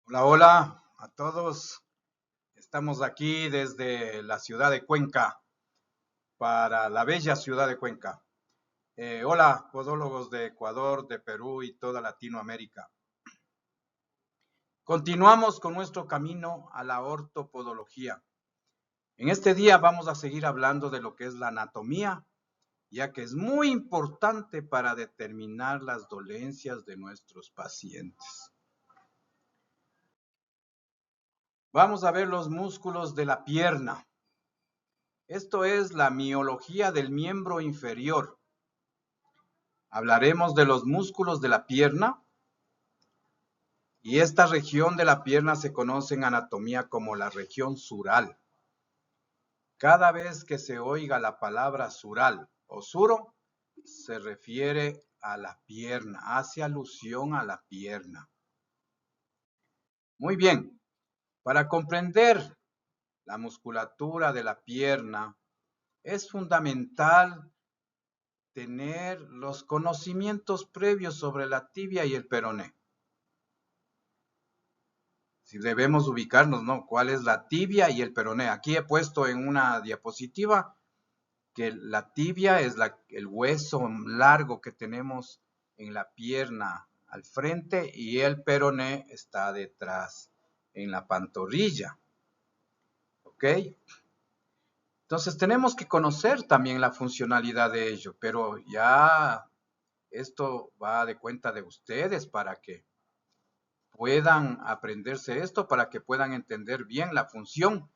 Hola, hola a todos. Estamos aquí desde la ciudad de Cuenca, para la bella ciudad de Cuenca. Hola, podólogos de Ecuador, de Perú y toda Latinoamérica. Continuamos con nuestro camino a la ortopodología. En este día vamos a seguir hablando de lo que es la anatomía, ya que es muy importante para determinar las dolencias de nuestros pacientes. Vamos a ver los músculos de la pierna. Esto es la miología del miembro inferior. Hablaremos de los músculos de la pierna y esta región de la pierna se conoce en anatomía como la región sural. Cada vez que se oiga la palabra sural o suro, se refiere a la pierna, hace alusión a la pierna. Muy bien, para comprender la musculatura de la pierna, es fundamental tener los conocimientos previos sobre la tibia y el peroné. Si debemos ubicarnos, ¿no? ¿Cuál es la tibia y el peroné? Aquí he puesto en una diapositiva que la tibia es el hueso largo que tenemos en la pierna al frente y el peroné está detrás, en la pantorrilla. ¿Ok? Entonces tenemos que conocer también la funcionalidad de ello, pero ya esto va de cuenta de ustedes para que puedan aprenderse esto, para que puedan entender bien la función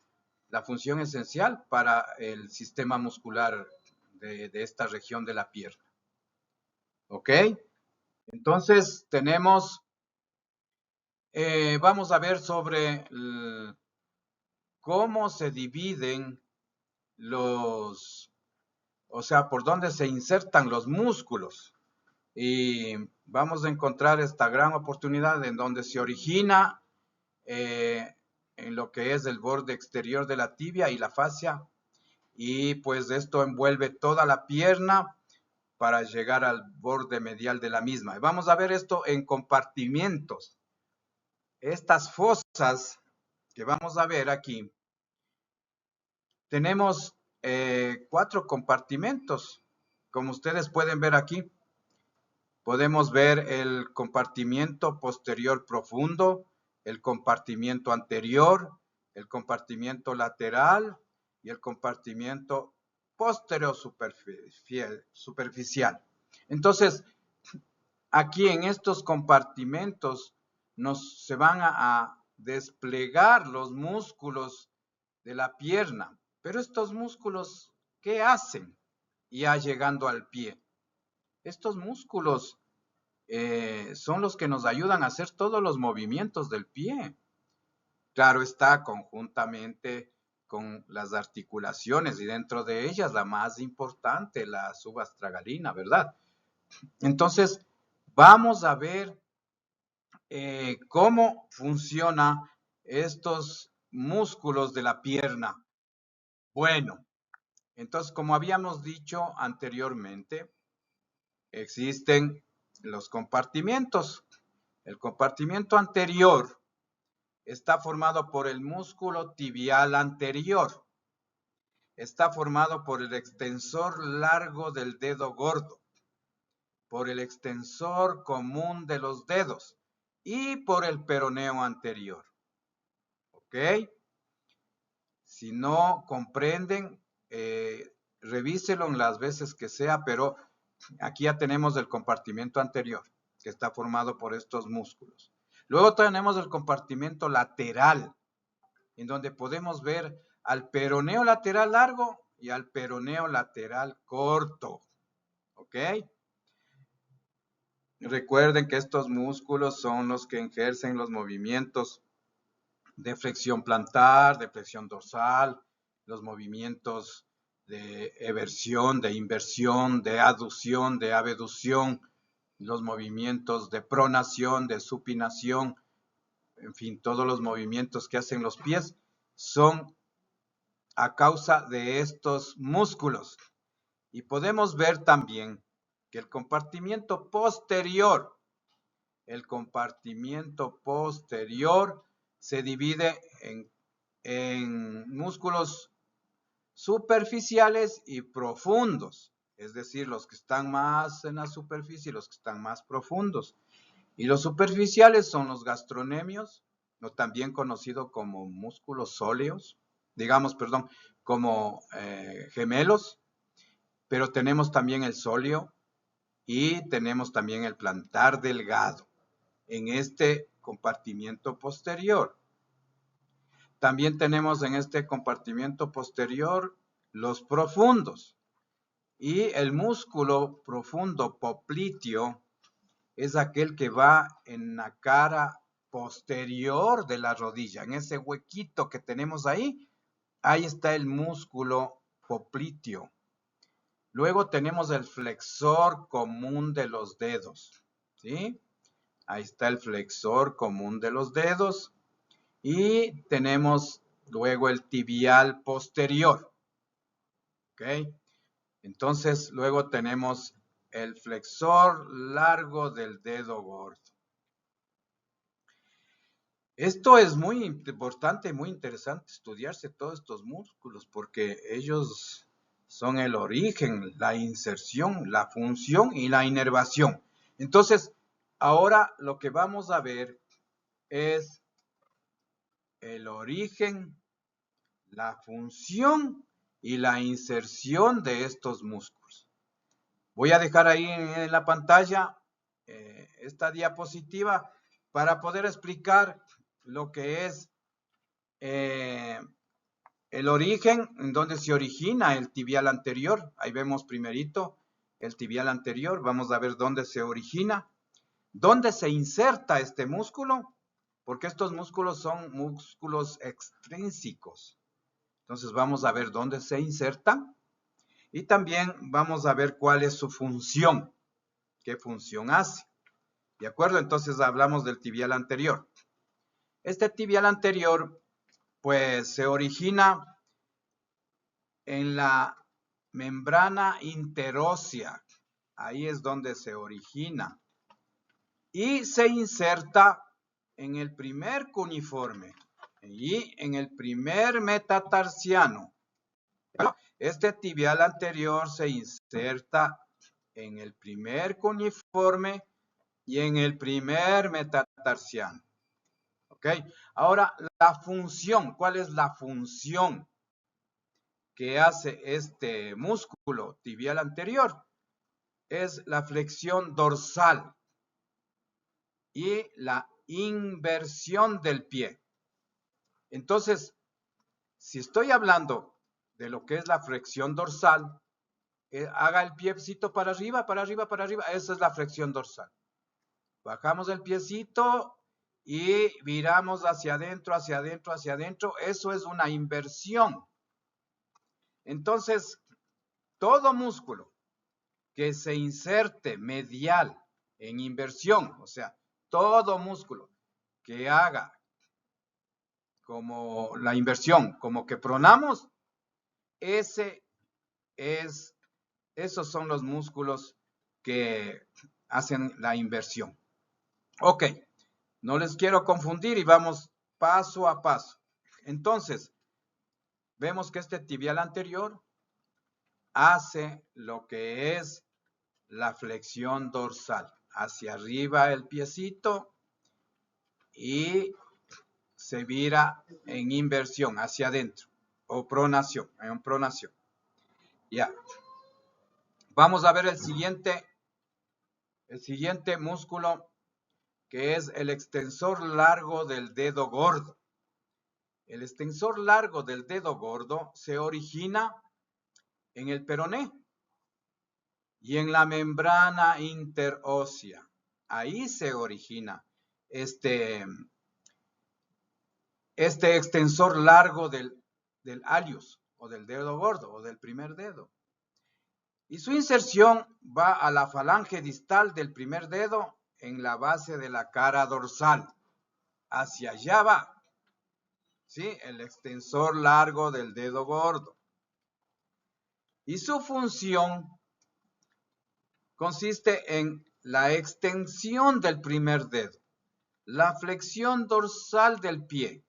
esencial para el sistema muscular de esta región de la pierna. ¿Ok? Entonces tenemos, vamos a ver sobre cómo se dividen los, o sea, por dónde se insertan los músculos. Y vamos a encontrar esta gran oportunidad en donde se origina en lo que es el borde exterior de la tibia y la fascia, y pues esto envuelve toda la pierna para llegar al borde medial de la misma. Vamos a ver esto en compartimientos. Estas fosas que vamos a ver aquí, tenemos 4 compartimentos, como ustedes pueden ver aquí. Podemos ver el compartimiento posterior profundo, el compartimiento anterior, el compartimiento lateral y el compartimiento posterior superficial. Entonces, aquí en estos compartimentos se van a desplegar los músculos de la pierna. Pero estos músculos, ¿qué hacen? Ya llegando al pie. Estos músculos son los que nos ayudan a hacer todos los movimientos del pie. Claro está, conjuntamente con las articulaciones y dentro de ellas la más importante, la subastragalina, ¿verdad? Entonces, vamos a ver cómo funcionan estos músculos de la pierna. Bueno, entonces, como habíamos dicho anteriormente, existen los compartimientos. El compartimiento anterior está formado por el músculo tibial anterior. Está formado por el extensor largo del dedo gordo, por el extensor común de los dedos y por el peroneo anterior. ¿Ok? Si no comprenden, revíselo las veces que sea, pero aquí ya tenemos el compartimento anterior, que está formado por estos músculos. Luego tenemos el compartimento lateral, en donde podemos ver al peroneo lateral largo y al peroneo lateral corto. ¿Ok? Recuerden que estos músculos son los que ejercen los movimientos de flexión plantar, de flexión dorsal, los movimientos de eversión, de inversión, de aducción, de abducción, los movimientos de pronación, de supinación, en fin, todos los movimientos que hacen los pies son a causa de estos músculos. Y podemos ver también que el compartimiento posterior el compartimiento posterior se divide en músculos superficiales y profundos, es decir, los que están más en la superficie y los que están más profundos. Y los superficiales son los gastronemios, o también conocido como músculos sóleos, digamos, perdón, como gemelos, pero tenemos también el sóleo y tenemos también el plantar delgado en este compartimiento posterior. También tenemos en este compartimiento posterior los profundos, y el músculo profundo popliteo es aquel que va en la cara posterior de la rodilla, en ese huequito que tenemos ahí, ahí está el músculo popliteo. Luego tenemos el flexor común de los dedos, ¿sí? Ahí está el flexor común de los dedos. Y tenemos luego el tibial posterior, ¿ok? Entonces, luego tenemos el flexor largo del dedo gordo. Esto es muy importante, muy interesante estudiarse todos estos músculos porque ellos son el origen, la inserción, la función y la inervación. Entonces, ahora lo que vamos a ver es el origen, la función y la inserción de estos músculos. Voy a dejar ahí en la pantalla esta diapositiva para poder explicar lo que es el origen, en donde se origina el tibial anterior. Ahí vemos primerito el tibial anterior. Vamos a ver dónde se origina, dónde se inserta este músculo, porque estos músculos son músculos extrínsecos. Entonces vamos a ver dónde se insertan y también vamos a ver cuál es su función, qué función hace. ¿De acuerdo? Entonces hablamos del tibial anterior. Este tibial anterior pues se origina en la membrana interósea. Ahí es donde se origina. Y se inserta en el primer cuneiforme y en el primer metatarsiano. Este tibial anterior se inserta en el primer cuneiforme y en el primer metatarsiano. ¿Ok? Ahora, la función, ¿cuál es la función que hace este músculo tibial anterior? Es la flexión dorsal y la inversión del pie. Entonces, si estoy hablando de lo que es la flexión dorsal, haga el piecito para arriba, para arriba, para arriba, esa es la flexión dorsal. Bajamos el piecito y viramos hacia adentro, hacia adentro, hacia adentro, eso es una inversión. Entonces, todo músculo que se inserte medial en inversión, o sea, todo músculo que haga como la inversión, como que pronamos, esos son los músculos que hacen la inversión. Ok, no les quiero confundir y vamos paso a paso. Entonces, vemos que este tibial anterior hace lo que es la flexión dorsal. Hacia arriba el piecito y se vira en inversión, hacia adentro, o pronación, en pronación. Ya. Vamos a ver el siguiente músculo, que es el extensor largo del dedo gordo. El extensor largo del dedo gordo se origina en el peroné y en la membrana interósea. Ahí se origina este extensor largo del hallux o del dedo gordo o del primer dedo. Y su inserción va a la falange distal del primer dedo en la base de la cara dorsal. Hacia allá va, ¿sí? El extensor largo del dedo gordo. Y su función consiste en la extensión del primer dedo, la flexión dorsal del pie.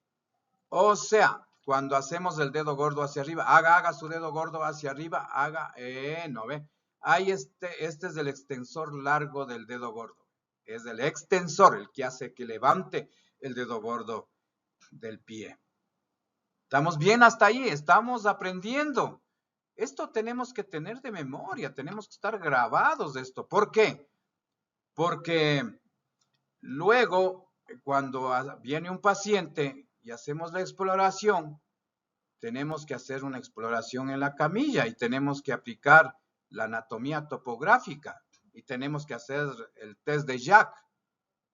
O sea, cuando hacemos el dedo gordo hacia arriba, haga su dedo gordo hacia arriba, no ve. Ahí este es el extensor largo del dedo gordo. Es el extensor el que hace que levante el dedo gordo del pie. ¿Estamos bien hasta ahí? Estamos aprendiendo. Esto tenemos que tener de memoria, tenemos que estar grabados de esto. ¿Por qué? Porque luego, cuando viene un paciente y hacemos la exploración, tenemos que hacer una exploración en la camilla y tenemos que aplicar la anatomía topográfica y tenemos que hacer el test de Jack.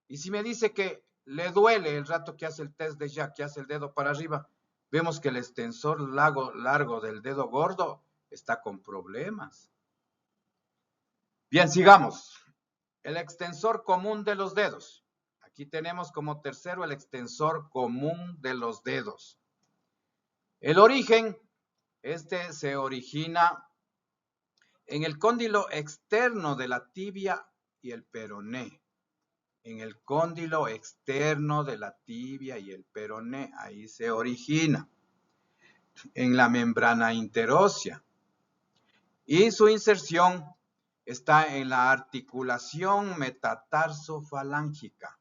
Y si me dice que le duele el rato que hace el test de Jack, que hace el dedo para arriba, vemos que el extensor largo del dedo gordo está con problemas. Bien, sigamos. El extensor común de los dedos. Aquí tenemos como tercero el extensor común de los dedos. El origen, este se origina en el cóndilo externo de la tibia y el peroné. En el cóndilo externo de la tibia y el peroné, ahí se origina. En la membrana interósea. Y su inserción está en la articulación metatarsofalángica,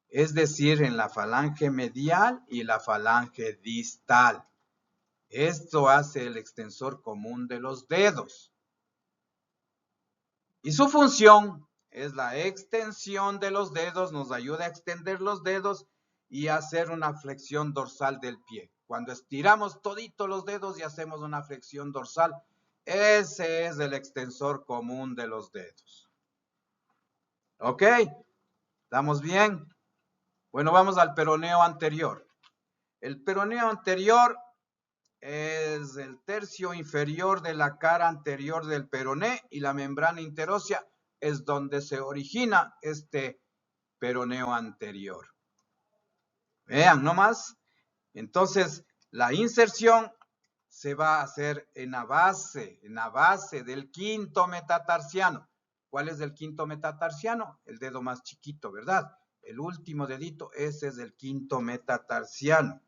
es decir, en la falange medial y la falange distal. Esto hace el extensor común de los dedos. Y su función es la extensión de los dedos, nos ayuda a extender los dedos y a hacer una flexión dorsal del pie. Cuando estiramos todito los dedos y hacemos una flexión dorsal, ese es el extensor común de los dedos. ¿Ok? ¿Estamos bien? Bueno, vamos al peroneo anterior. El peroneo anterior es el tercio inferior de la cara anterior del peroné y la membrana interósea es donde se origina este peroneo anterior. Vean nomás. Entonces, la inserción se va a hacer en la base del quinto metatarsiano. ¿Cuál es el quinto metatarsiano? El dedo más chiquito, ¿verdad? El último dedito, ese es el quinto metatarsiano.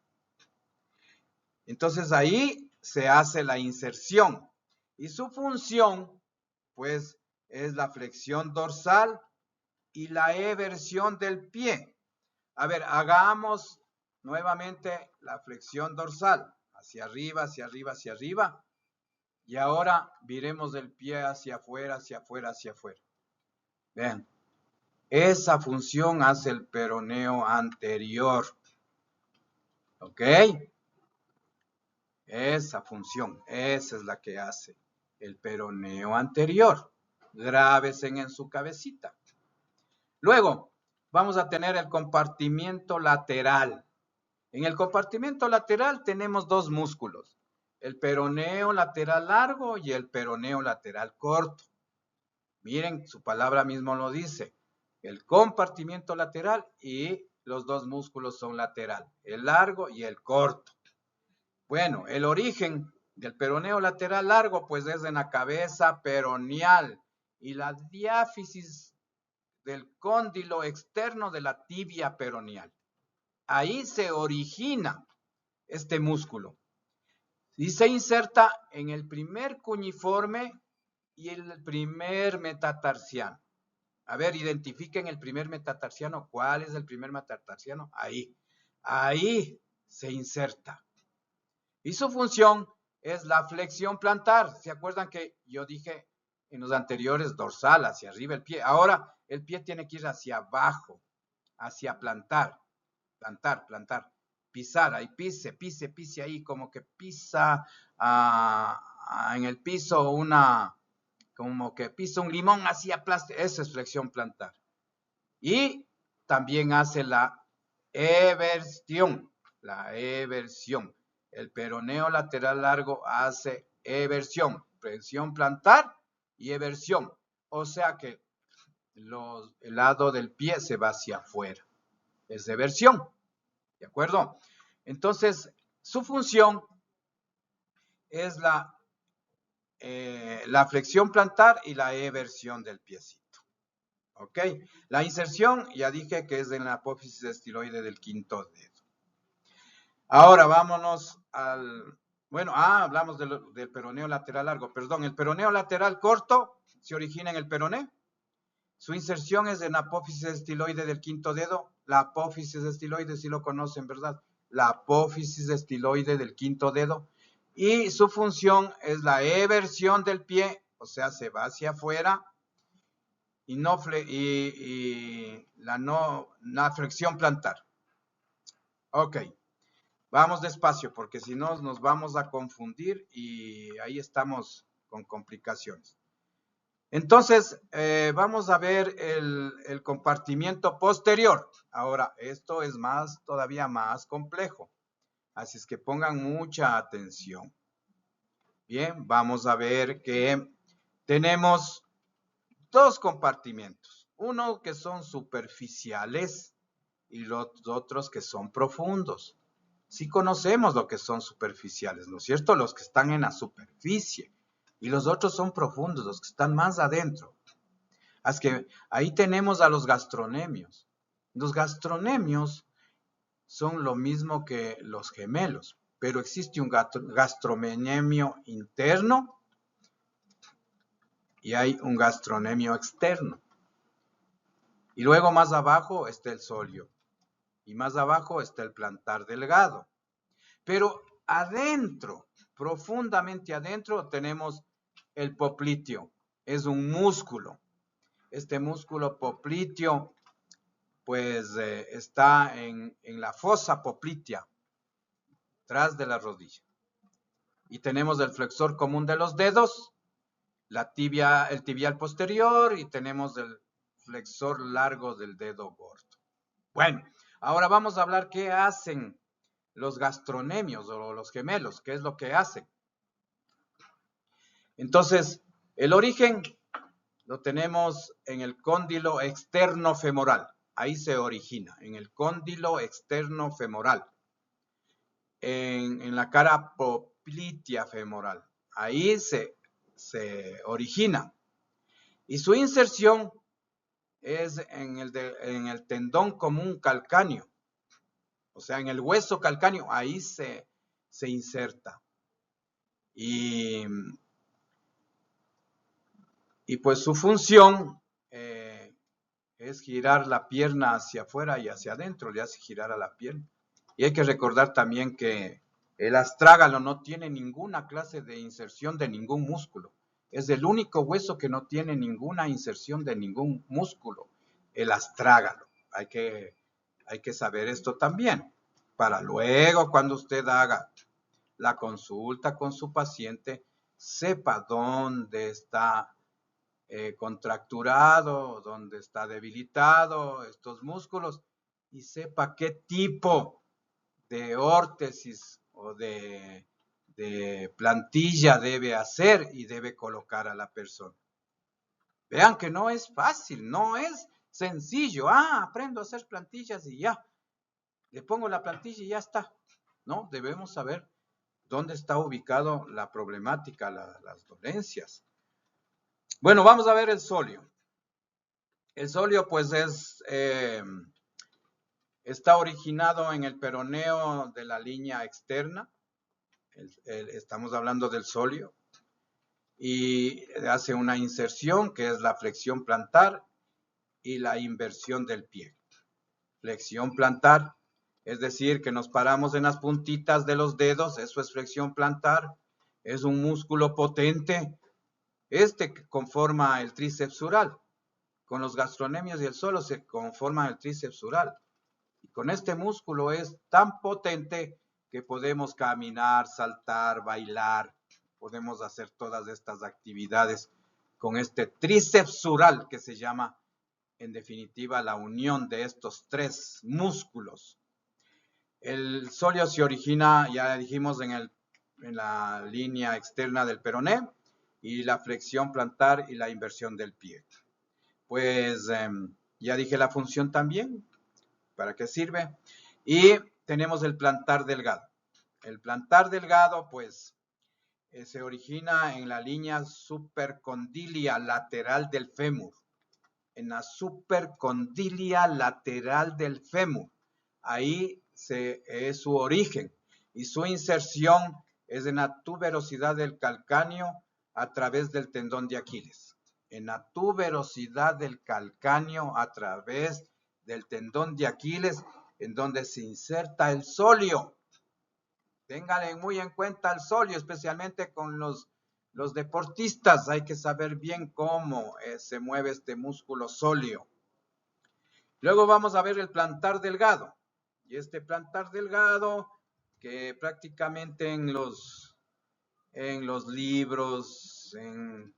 Entonces ahí se hace la inserción y su función, pues, es la flexión dorsal y la eversión del pie. A ver, hagamos nuevamente la flexión dorsal, hacia arriba, hacia arriba, hacia arriba. Y ahora viremos el pie hacia afuera, hacia afuera, hacia afuera. Vean, esa función hace el peroneo anterior. ¿Ok? Esa función, esa es la que hace el peroneo anterior. Grábese en su cabecita. Luego, vamos a tener el compartimiento lateral. En el compartimiento lateral tenemos dos músculos, el peroneo lateral largo y el peroneo lateral corto. Miren, su palabra mismo lo dice, el compartimiento lateral y los dos músculos son lateral, el largo y el corto. Bueno, el origen del peroneo lateral largo pues es en la cabeza peroneal y la diáfisis del cóndilo externo de la tibia peroneal. Ahí se origina este músculo y se inserta en el primer cuñiforme y el primer metatarsiano. A ver, identifiquen el primer metatarsiano. ¿Cuál es el primer metatarsiano? Ahí se inserta. Y su función es la flexión plantar. ¿Se acuerdan que yo dije en los anteriores dorsal, hacia arriba el pie? Ahora el pie tiene que ir hacia abajo, hacia plantar, plantar, plantar. Pisar, ahí pise ahí, como que pisa en el piso como que pisa un limón, así aplaste. Esa es flexión plantar. Y también hace la eversión, El peroneo lateral largo hace eversión, flexión plantar y eversión. O sea que el lado del pie se va hacia afuera. Es eversión. ¿De acuerdo? Entonces, su función es la flexión plantar y la eversión del piecito. ¿Ok? La inserción, ya dije que es en la apófisis estiloide del quinto dedo. Ahora vámonos al... Bueno, hablamos del peroneo lateral largo. Perdón, el peroneo lateral corto se origina en el peroné. Su inserción es en la apófisis estiloide del quinto dedo. La apófisis estiloide, si lo conocen, ¿verdad? La apófisis estiloide del quinto dedo. Y su función es la eversión del pie, o sea, se va hacia afuera y la flexión plantar. Ok, vamos despacio porque si no nos vamos a confundir y ahí estamos con complicaciones. Entonces, vamos a ver el compartimiento posterior. Ahora, esto es todavía más complejo, así es que pongan mucha atención. Bien, vamos a ver que tenemos dos compartimentos, uno que son superficiales y los otros que son profundos. Sí conocemos lo que son superficiales, ¿no es cierto? Los que están en la superficie y los otros son profundos, los que están más adentro. Así que ahí tenemos a los gastronemios. Los gastronemios son lo mismo que los gemelos, pero existe un gastronemio interno y hay un gastronemio externo. Y luego más abajo está el solio. Y más abajo está el plantar delgado. Pero adentro, profundamente adentro, tenemos el popliteo. Es un músculo. Este músculo popliteo, pues está en la fosa poplitea, tras de la rodilla. Y tenemos el flexor común de los dedos, el tibial posterior y tenemos el flexor largo del dedo gordo. Bueno, ahora vamos a hablar qué hacen los gastronemios o los gemelos, qué es lo que hacen. Entonces, el origen lo tenemos en el cóndilo externo femoral. Ahí se origina, en el cóndilo externo femoral. En la cara poplitea femoral. Ahí se origina. Y su inserción es en el tendón común calcáneo. O sea, en el hueso calcáneo, ahí se inserta. Y pues su función es girar la pierna hacia afuera y hacia adentro, le hace girar a la pierna. Y hay que recordar también que el astrágalo no tiene ninguna clase de inserción de ningún músculo. Es el único hueso que no tiene ninguna inserción de ningún músculo, el astrágalo. Hay que saber esto también, para luego cuando usted haga la consulta con su paciente, sepa dónde está contracturado, dónde está debilitado estos músculos y sepa qué tipo de órtesis o de plantilla debe hacer y debe colocar a la persona. Vean que no es fácil, no es sencillo. Aprendo a hacer plantillas y ya. Le pongo la plantilla y ya está. No, debemos saber dónde está ubicado la problemática, las dolencias. Bueno, vamos a ver el solio. El solio pues está originado en el peroneo de la línea externa. Estamos hablando del solio. Y hace una inserción que es la flexión plantar y la inversión del pie. Flexión plantar, es decir, que nos paramos en las puntitas de los dedos, eso es flexión plantar. Es un músculo potente. Este conforma el tríceps sural. Con los gastronemios y el solio se conforma el tríceps sural. Y con este músculo es tan potente que podemos caminar, saltar, bailar, podemos hacer todas estas actividades con este tríceps sural que se llama, en definitiva, la unión de estos tres músculos. El solio se origina, ya dijimos, en la línea externa del peroné y la flexión plantar y la inversión del pie. Pues ya dije la función también, ¿para qué sirve? Y tenemos el plantar delgado. El plantar delgado, pues, se origina en la línea supercondilia lateral del fémur. en la supercondilia lateral del fémur. Ahí es su origen y su inserción es en la tuberosidad del calcáneo a través del tendón de Aquiles. En la tuberosidad del calcáneo a través del tendón de Aquiles, en donde se inserta el sóleo. Ténganle muy en cuenta el sóleo, especialmente con los deportistas. Hay que saber bien cómo se mueve este músculo sóleo. Luego vamos a ver el plantar delgado. Y este plantar delgado, que prácticamente en los libros, en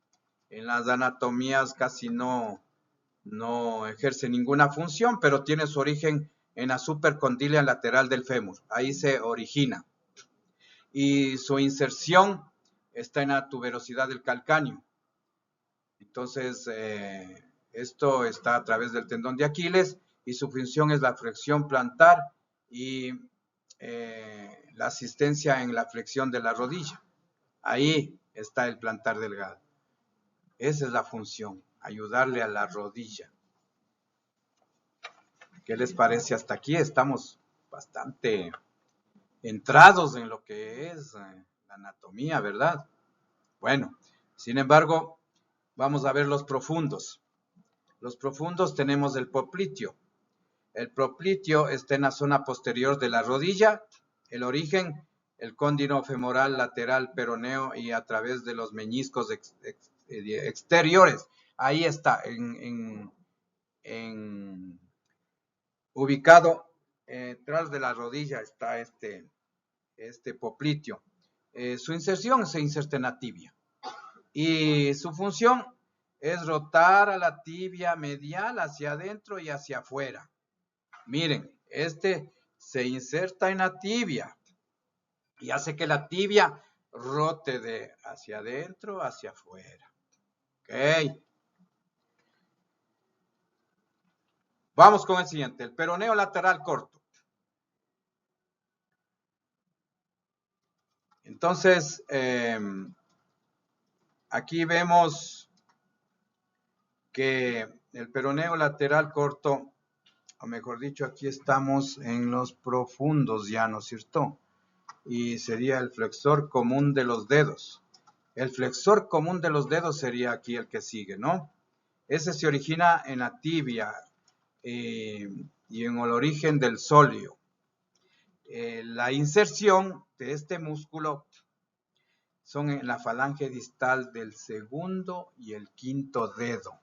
las anatomías casi no ejerce ninguna función, pero tiene su origen en la supercondilia lateral del fémur. Ahí se origina. Y su inserción está en la tuberosidad del calcáneo. Entonces, esto está a través del tendón de Aquiles y su función es la flexión plantar y la asistencia en la flexión de la rodilla. Ahí está el plantar delgado. Esa es la función, ayudarle a la rodilla. ¿Qué les parece hasta aquí? Estamos bastante entrados en lo que es la anatomía, ¿verdad? Bueno, sin embargo, vamos a ver los profundos. Los profundos tenemos el popliteo. El popliteo está en la zona posterior de la rodilla. El origen, el cóndilo femoral lateral peroneo y a través de los meñiscos exteriores. Ahí está, ubicado detrás de la rodilla está este popliteo. Su inserción se inserta en la tibia. Y su función es rotar a la tibia medial hacia adentro y hacia afuera. Miren, este se inserta en la tibia y hace que la tibia rote de hacia adentro hacia afuera. Ok. Vamos con el siguiente, el peroneo lateral corto. Entonces, aquí vemos que el peroneo lateral corto, o mejor dicho, aquí estamos en los profundos ya, ¿no es cierto? Y sería el flexor común de los dedos. El flexor común de los dedos sería aquí el que sigue, ¿no? Ese se origina en la tibia y en el origen del sóleo. La inserción de este músculo son en la falange distal del segundo y el quinto dedo.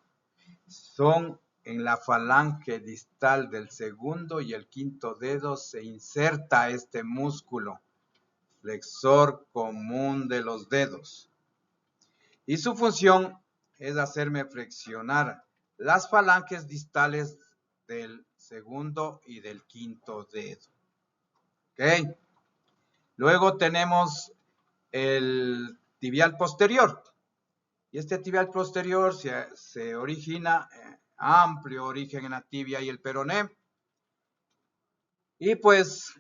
Son en la falange distal del segundo y el quinto dedo se inserta este músculo, flexor común de los dedos. Y su función es hacerme flexionar las falanges distales del segundo y del quinto dedo. ¿Ok? Luego tenemos el tibial posterior. Y este tibial posterior se origina, amplio origen en la tibia y el peroné. Y pues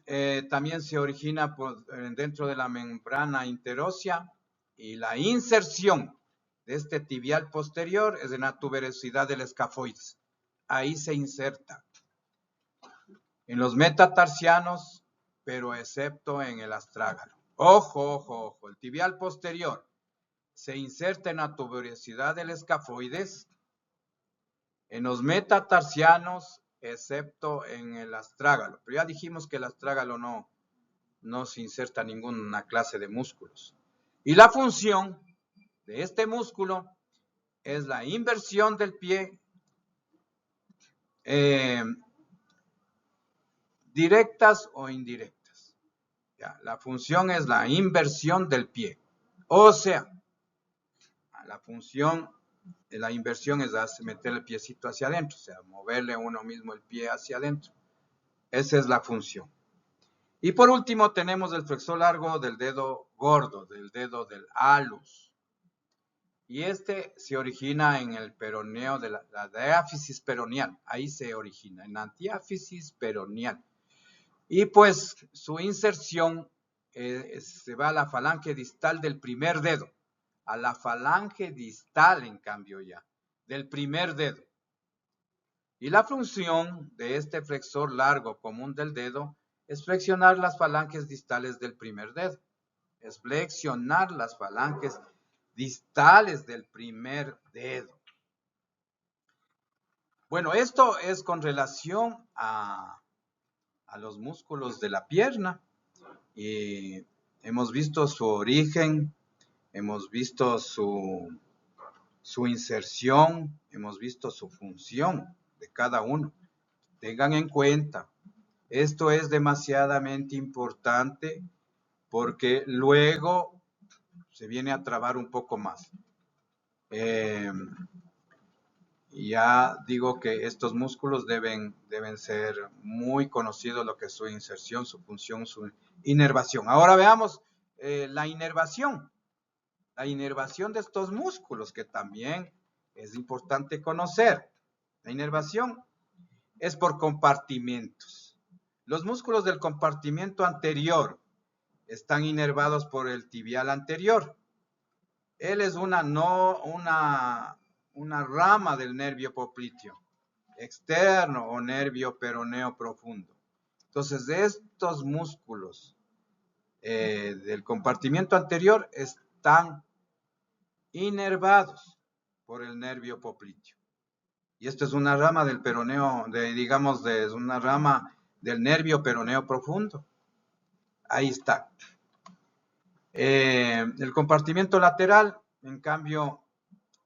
también se origina dentro de la membrana interósea y la inserción de este tibial posterior es en la tuberosidad del escafoides. Ahí se inserta. En los metatarsianos, pero excepto en el astrágalo. Ojo, ojo, ojo. El tibial posterior se inserta en la tuberosidad del escafoides. En los metatarsianos, excepto en el astrágalo. Pero ya dijimos que el astrágalo no se inserta ninguna clase de músculos. Y la función de este músculo es la inversión del pie directas o indirectas. Ya, la función es la inversión del pie. O sea, la función de la inversión es meter el piecito hacia adentro, o sea, moverle uno mismo el pie hacia adentro. Esa es la función. Y por último tenemos el flexor largo del dedo gordo, del dedo del alus. Y este se origina en el peroneo de la diáfisis peroneal. Ahí se origina, en la diáfisis peroneal. Y pues su inserción se va a la falange distal del primer dedo. A la falange distal, en cambio ya, del primer dedo. Y la función de este flexor largo común del dedo es flexionar las falanges distales del primer dedo. Es flexionar las falanges distales del primer dedo. Bueno, esto es con relación a los músculos de la pierna. Y hemos visto su origen, hemos visto su inserción, hemos visto su función de cada uno. Tengan en cuenta, esto es demasiadamente importante porque luego se viene a trabar un poco más. Ya digo que estos músculos deben ser muy conocidos, lo que es su inserción, su función, su inervación. Ahora veamos la inervación. La inervación de estos músculos, que también es importante conocer. La inervación es por compartimentos. Los músculos del compartimento anterior están inervados por el tibial anterior. Él es una rama del nervio popliteo externo o nervio peroneo profundo. Entonces, de estos músculos del compartimento anterior están inervados por el nervio popliteo. Y esto es una rama del peroneo, es una rama del nervio peroneo profundo. Ahí está. El compartimento lateral, en cambio,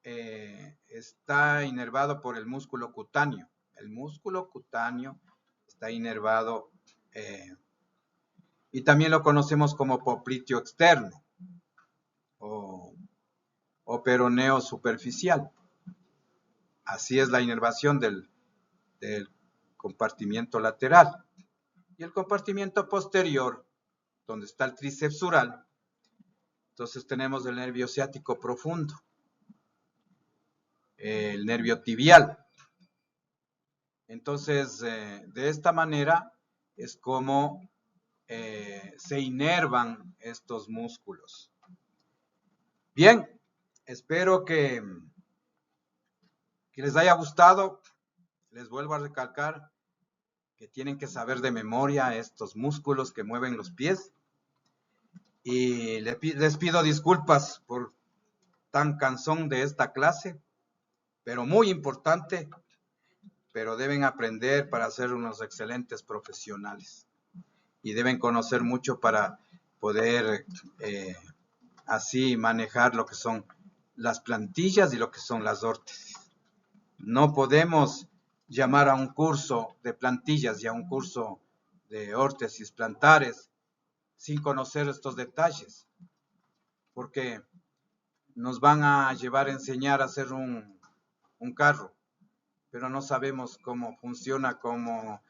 está inervado por el músculo cutáneo. El músculo cutáneo está inervado y también lo conocemos como popliteo externo o peroneo superficial. Así es la inervación del compartimiento lateral. Y el compartimiento posterior, donde está el tríceps sural, entonces tenemos el nervio ciático profundo, el nervio tibial. Entonces, de esta manera es como se inervan estos músculos. Bien, espero que les haya gustado. Les vuelvo a recalcar que tienen que saber de memoria estos músculos que mueven los pies. Y les pido disculpas por tan cansón de esta clase, pero muy importante, pero deben aprender para ser unos excelentes profesionales. Y deben conocer mucho para poder así manejar lo que son las plantillas y lo que son las órtesis. No podemos llamar a un curso de plantillas y a un curso de órtesis plantares sin conocer estos detalles, porque nos van a llevar a enseñar a hacer un carro, pero no sabemos cómo funciona, cómo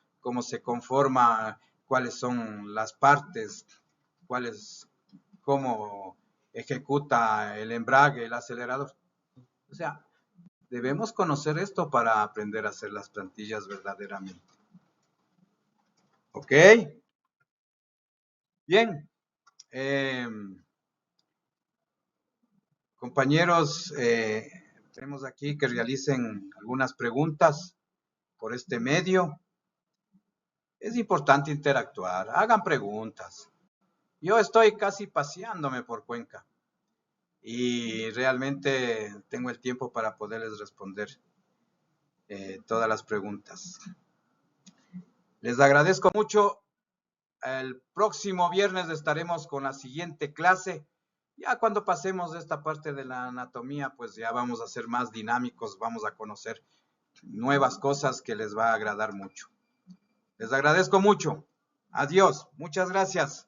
se conforma, cuáles son las partes, cómo ejecuta el embrague, el acelerador. O sea, debemos conocer esto para aprender a hacer las plantillas verdaderamente. ¿Ok? Bien. Compañeros, tenemos aquí que realicen algunas preguntas por este medio. Es importante interactuar, hagan preguntas. Yo estoy casi paseándome por Cuenca y realmente tengo el tiempo para poderles responder todas las preguntas. Les agradezco mucho. El próximo viernes estaremos con la siguiente clase. Ya cuando pasemos de esta parte de la anatomía, pues ya vamos a ser más dinámicos, vamos a conocer nuevas cosas que les va a agradar mucho. Les agradezco mucho. Adiós. Muchas gracias.